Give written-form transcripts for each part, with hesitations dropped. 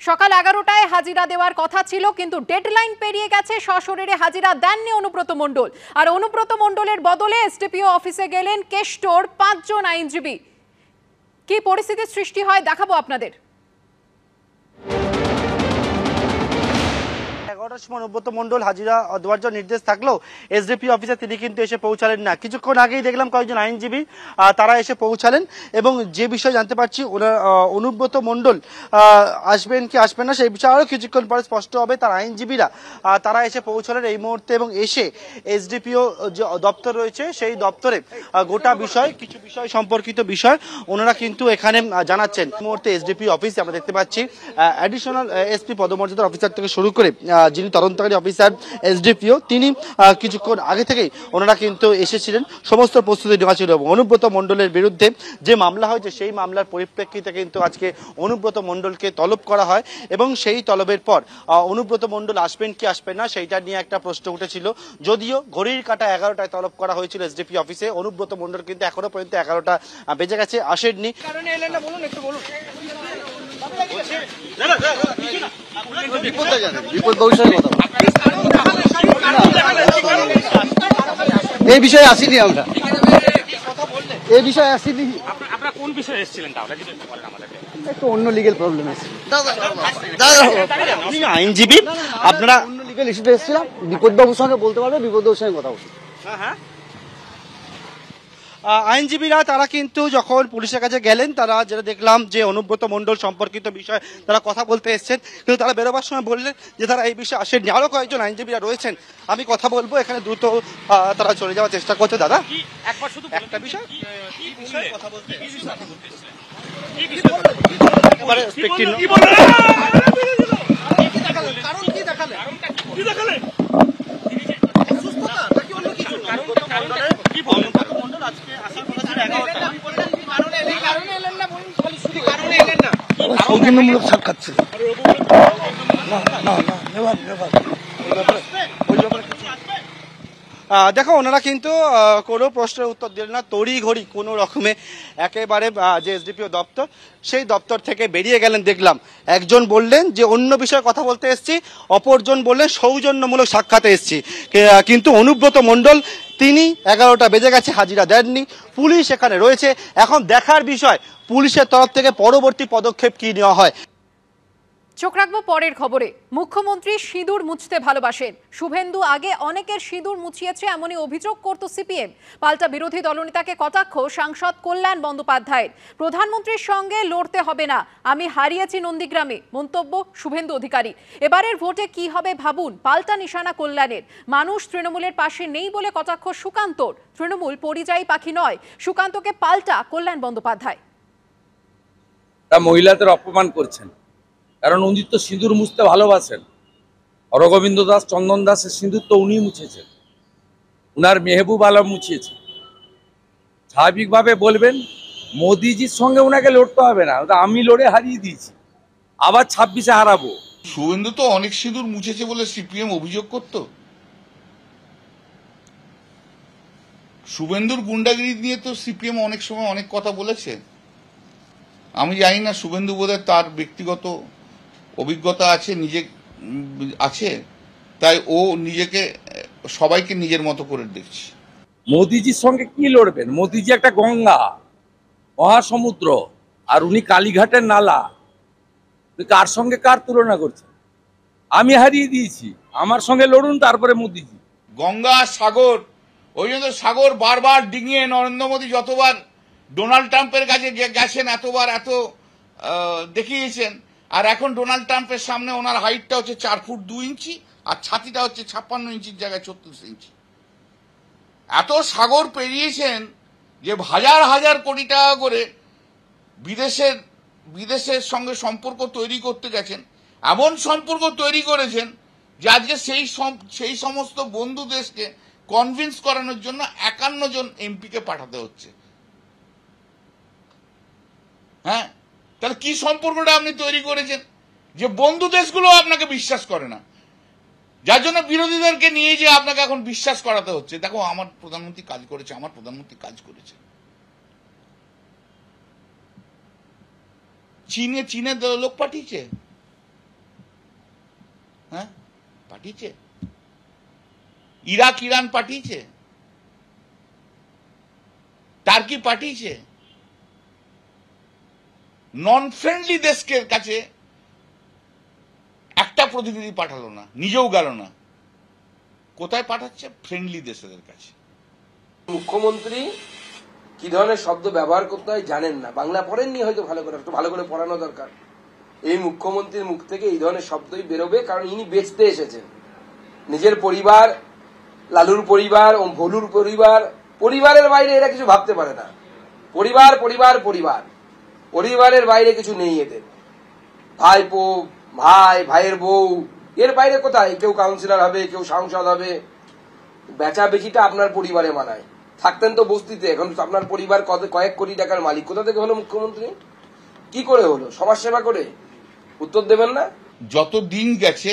সকাল 11টায় হাজিরা দেওয়ার কথা ছিল, কিন্তু ডেডলাইন পেরিয়ে গেছে। সশরীরে হাজিরা দেননি অনুব্রত মণ্ডল। আর অনুব্রত মণ্ডলের বদলে এসডিপিও অফিসে গেলেন কেষ্টর 5 জন আইনজীবী। কি পরিস্থিতির সৃষ্টি হয় দেখাবো আপনাদের। 11টার সময় অনুব্রত মণ্ডল হাজিরা দেওয়ার জন্য নির্দেশ থাকলেও এসডিপি অফিসে তিনি কিন্তু এসে পৌঁছালেন না। কিছুক্ষণ আগেই দেখলাম কয়েকজন আইনজীবী তারা এসে পৌঁছালেন এবং যে বিষয় জানতে পারছি অনুব্রত মণ্ডল আসবেন কি আসবেন না সেই বিষয়ে আরও কিছুক্ষণ পরে স্পষ্ট হবে। তার আইনজীবীরা তারা এসে পৌঁছালেন এই মুহূর্তে এবং এসে এসডিপিও যে দপ্তর রয়েছে সেই দপ্তরে গোটা বিষয় কিছু বিষয় সম্পর্কিত বিষয় ওনারা কিন্তু এখানে জানাচ্ছেন। এই মুহূর্তে এসডিপি অফিসে আমরা দেখতে পাচ্ছি অ্যাডিশনাল এসপি পদমর্যাদার অফিসার থেকে শুরু করে যিনি তদন্তকারী অফিসার এসডিপিও তিনি কিছুক্ষণ আগে থেকেই ওনারা কিন্তু এসেছিলেন। সমস্ত প্রস্তুতি নেওয়া ছিল এবং অনুব্রত মণ্ডলের বিরুদ্ধে যে মামলা হয়েছে সেই মামলার পরিপ্রেক্ষিতে কিন্তু আজকে অনুব্রত মণ্ডলকে তলব করা হয় এবং সেই তলবের পর অনুব্রত মণ্ডল আসবেন কি আসবেন না সেইটা নিয়ে একটা প্রশ্ন উঠেছিল। যদিও ঘড়ির কাঁটা 11টায় তলব করা হয়েছিল এসডিপি অফিসে, অনুব্রত মণ্ডল কিন্তু এখনো পর্যন্ত 11টা বেজে গেছে আসেননি। এই বিষয়ে আসিনি আমরা, এই বিষয়ে আসিনি। আপনারা কোন বিষয়ে এসেছিলেন তাহলে যদি একটু বলেন আমাদেরকে? একটু অন্য লিগেল প্রবলেম আছে। আইনজীবী আপনারা অন্য লিগেল ইস্যুতে এসেছিলাম, বিপদবাবুর সঙ্গে বলতে পারবে, বিপদবাবুর সঙ্গে কথা বলছি। আইনজীবীরা তারা কিন্তু যখন পুলিশের কাছে গেলেন তারা যেটা দেখলাম যে অনুব্রত মণ্ডল সম্পর্কিত বিষয় তারা কথা বলতে এসেছেন, কিন্তু তারা বেরোবার সময় বললেন যে তারা এই বিষয়ে আসেননি। আরো কয়েকজন আইনজীবীরা রয়েছেন, আমি কথা বলবো, এখানে দ্রুত তারা চলে যাওয়ার চেষ্টা করছে। দাদা একবার শুধু একটা বিষয় কথা বলতে সৌজন্যমূলক সাক্ষাৎ ছিল। দেখো ওনারা কিন্তু কোনো প্রশ্নের উত্তর দিলেন না, তড়ি ঘড়ি কোনো রকমে একেবারে যে এসডিপিও দপ্তর সেই দপ্তর থেকে বেরিয়ে গেলেন। দেখলাম একজন বললেন যে অন্য বিষয়ে কথা বলতে এসেছি, অপরজন বললেন সৌজন্যমূলক সাক্ষাতে এসেছি, কিন্তু অনুব্রত মণ্ডল তিনি 11টা বেজে গেছে হাজিরা দেননি। পুলিশ এখানে রয়েছে, এখন দেখার বিষয় পুলিশের তরফ থেকে পরবর্তী পদক্ষেপ কি নেওয়া হয়। চোখ রাখবো পরের খবরে। মুখ্যমন্ত্রী সিঁদুর মুছতে ভালোবাসেন। শুভেন্দু আগে অনেকের সিঁদুর মুছিয়েছে এমনই অভিযোগ করত সিপিএম। পাল্টা বিরোধী দলনেতাকে কটাক্ষ সাংসদ কল্যাণ বন্দ্যোপাধ্যায়ের। প্রধানমন্ত্রীর সঙ্গে লড়তে হবে না, আমি হারিয়েছি নন্দীগ্রামে, মন্তব্য শুভেন্দু অধিকারী। এবারের ভোটে কি হবে ভাবুন, পাল্টা নিশানা কল্যাণের। মানুষ তৃণমূলের পাশে নেই বলে কটাক্ষ সুকান্তর। তৃণমূল পরিযায়ী পাখি নয়, সুকান্তকে পাল্টা কল্যাণ বন্দ্যোপাধ্যায়। মহিলাদের অপমান করছেন, কারণ উনি তো সিঁদুর মুছতে ভালোবাসেন। হরগোবিন্দ দাস, চন্দন দাসের সিঁদুর তো উনি মুছেছেন, উনার মেহবুব আলম মুছিয়েছেন। স্বাভাবিকভাবে বলবেন মোদিজির সঙ্গে ওনাকে লড়তে হবে না, ওটা আমি লড়ে হারিয়ে দিয়েছি, আবার 26-এ হারাবো। শুভেন্দু তো অনেক সিঁদুর মুছেছে বলে সিপিএম অভিযোগ করত। শুভেন্দুর গুন্ডাগিরি নিয়ে তো সিপিএম অনেক সময় অনেক কথা বলেছে। আমি জানি না, শুভেন্দু বোধহয় তার ব্যক্তিগত অভিজ্ঞতা আছে, নিজে আছে, তাই ও নিজেকে সবাইকে নিজের মতো করে দেখছে। মোদিজির সঙ্গে কি লড়বেন? মোদিজি একটা গঙ্গা, মহাসমুদ্র, আর উনি কালীঘাটের নালা। কার সঙ্গে কার তুলনা করছেন? আমি হারিয়ে দিয়েছি, আমার সঙ্গে লড়ুন, তারপরে মোদিজি। গঙ্গা সাগর, ওই জন্য সাগর বারবার ডিঙিয়ে নরেন্দ্র মোদী যতবার ডোনাল্ড ট্রাম্পের কাছে গেছেন এতবার এত দেখিয়েছেন। আর এখন ডোনাল্ড ট্রাম্পের সামনে ওনার হাইটটা হচ্ছে 4 ফুট 2 ইঞ্চি আর ছাতিটা হচ্ছে 56 ইঞ্চির জায়গায় 34 ইঞ্চি। এত সাগর পেরিয়েছেন যে হাজার হাজার কোটি টাকা করে বিদেশের সঙ্গে সম্পর্ক তৈরি করতে গেছেন। এমন সম্পর্ক তৈরি করেছেন যে আজকে সেই সমস্ত বন্ধু দেশকে কনভিন্স করানোর জন্য 51 জন এমপিকে পাঠাতে হচ্ছে। হ্যাঁ, তাহলে কি সম্পর্কটা আপনি তৈরি করেছেন যে বন্ধু দেশগুলো আপনাকে বিশ্বাস করে না, যার জন্য বিরোধীদেরকে নিয়ে যে আপনাকে এখন বিশ্বাস করাতে হচ্ছে। দেখো আমার প্রধানমন্ত্রী কাজ করেছে, আমার প্রধানমন্ত্রী কাজ করেছে। চীনে লোক পাঠিয়েছে, হ্যাঁ পাঠিয়েছে, ইরাক ইরান পাঠিয়েছে, টার্কি পাঠিয়েছে, নন ফ্রেন্ডলি দেশকে কাছে একটা প্রতিনিধি পাঠালো না, নিজেও গেল না। কোথায় পাঠাচ্ছে? ফ্রেন্ডলি দেশেদের কাছে। মুখ্যমন্ত্রী কি ধরনের শব্দ ব্যবহার করতে হয় জানেন না, বাংলা পড়েননি হয়তো ভালো করে, একটু ভালো করে পড়ানো দরকার। এই মুখ্যমন্ত্রীর মুখ থেকে এই ধরনের শব্দই বেরোবে, কারণ ইনি বেচতে এসেছেন নিজের পরিবার, লালুর পরিবার, ভলুর পরিবার, পরিবারের বাইরে এরা কিছু ভাবতে পারে না। পরিবার পরিবার পরিবার, পরিবারের বাইরে কিছু নেই এদের। ভাইপো, ভাই, ভাইয়ের বউ, এর বাইরে কোথায়? কেউ কাউন্সিলর হবে, কেউ সাংসদ হবে। বেচা বেচিটা আপনার পরিবারে মানায়। থাকতেন তো বস্তিতে, এখন আপনার পরিবার কয়েক কোটি টাকার মালিক। কোথা থেকে হলো মুখ্যমন্ত্রী? কি করে হলো? সমাজ সেবা করে? উত্তর দেবেন না? যত দিন গেছে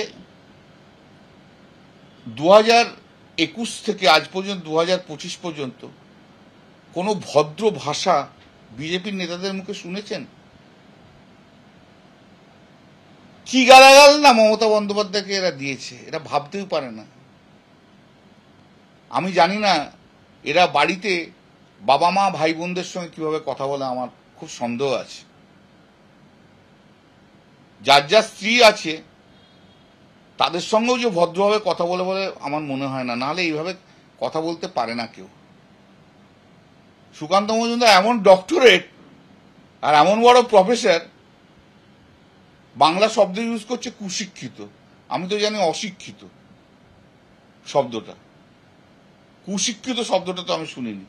2021 থেকে আজ পর্যন্ত 2025 পর্যন্ত কোন ভদ্র ভাষা বিজেপির নেতাদের মুখে শুনেছেন? কি গালাগাল না মমতা বন্দ্যোপাধ্যায়কে এরা দিয়েছে, এরা ভাবতেও পারে না। আমি জানি না এরা বাড়িতে বাবা মা ভাই বোনদের সঙ্গে কিভাবে কথা বলে, আমার খুব সন্দেহ আছে। যার যার স্ত্রী আছে তাদের সঙ্গেও যে ভদ্রভাবে কথা বলে বলে আমার মনে হয় না, নাহলে এইভাবে কথা বলতে পারে না কেউ। সুকান্ত মজুমদার এমন ডক্টরেট আর এমন বড় প্রফেসর, বাংলা শব্দ ইউজ করছে কুশিক্ষিত। আমি তো জানি অশিক্ষিত শব্দটা, কুশিক্ষিত শব্দটা তো আমি শুনিনি।